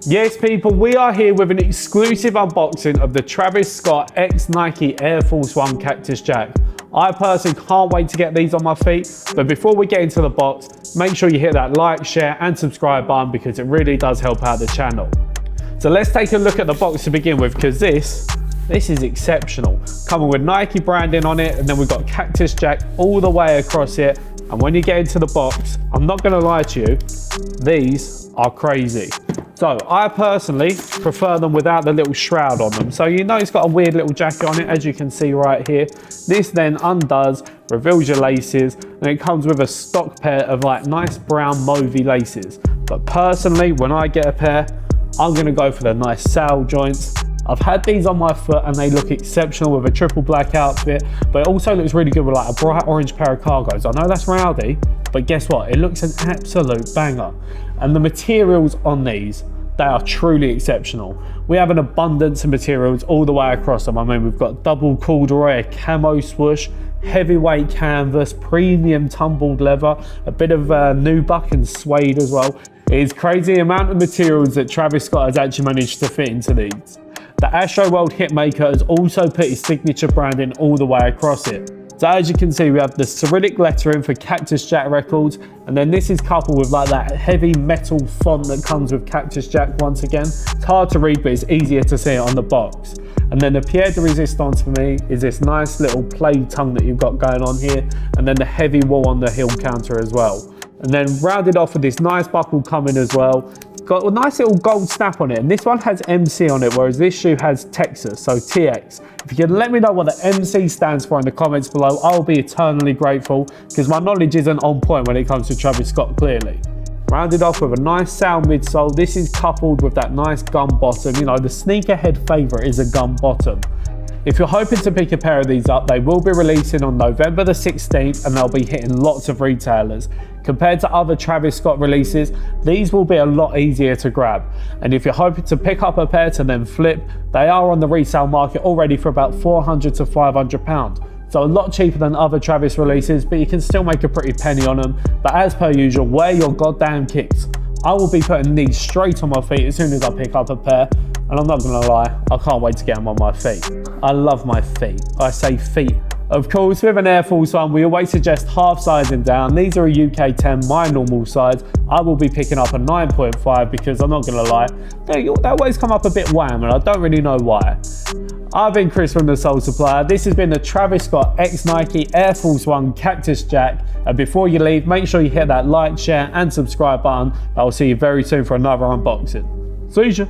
Yes people, we are here with an exclusive unboxing of the Travis Scott X Nike Air Force 1 Cactus Jack. I personally can't wait to get these on my feet, but before we get into the box, make sure you hit that like, share and subscribe button because it really does help out the channel. So let's take a look at the box to begin with, because this is exceptional. Coming with Nike branding on it, and then we've got Cactus Jack all the way across it. And when you get into the box, I'm not gonna lie to you, these are crazy. So I personally prefer them without the little shroud on them. So you know it's got a weird little jacket on it, as you can see right here. This then undoes, reveals your laces, and it comes with a stock pair of like nice brown mauvey laces. But personally, when I get a pair, I'm gonna go for the nice saddle joints. I've had these on my foot and they look exceptional with a triple black outfit, but it also looks really good with like a bright orange pair of cargos. I know that's rowdy, but guess what? It looks an absolute banger. And the materials on these, they are truly exceptional. We have an abundance of materials all the way across them. I mean, we've got double corduroy, a camo swoosh, heavyweight canvas, premium tumbled leather, a bit of nubuck and suede as well. It is crazy the amount of materials that Travis Scott has actually managed to fit into these. The Astro World hitmaker has also put his signature branding all the way across it. So as you can see, we have the Cyrillic lettering for Cactus Jack Records, and then this is coupled with like that heavy metal font that comes with Cactus Jack once again. It's hard to read, but it's easier to see it on the box. And then the pièce de résistance for me is this nice little play tongue that you've got going on here, and then the heavy wool on the heel counter as well. And then rounded off with this nice buckle coming as well. Got a nice little gold snap on it, and this one has MC on it, whereas this shoe has Texas, so TX. If you can let me know what the MC stands for in the comments below, I'll be eternally grateful, because my knowledge isn't on point when it comes to Travis Scott, clearly. Rounded off with a nice sound midsole. This is coupled with that nice gum bottom. You know, the sneakerhead favorite is a gum bottom. If you're hoping to pick a pair of these up, they will be releasing on November the 16th, and they'll be hitting lots of retailers. Compared to other Travis Scott releases, these will be a lot easier to grab. And if you're hoping to pick up a pair to then flip, they are on the resale market already for about £400 to £500. So a lot cheaper than other Travis releases, but you can still make a pretty penny on them. But as per usual, wear your goddamn kicks. I will be putting these straight on my feet as soon as I pick up a pair. And I'm not gonna lie, I can't wait to get them on my feet. I love my feet. I say feet. Of course, with an Air Force 1, we always suggest half sizing down. These are a UK 10, my normal size. I will be picking up a 9.5 because I'm not gonna lie, they always come up a bit wham, and I don't really know why. I've been Chris from The Soul Supplier. This has been the Travis Scott X Nike Air Force 1 Cactus Jack. And before you leave, make sure you hit that like, share and subscribe button. I'll see you very soon for another unboxing. See ya.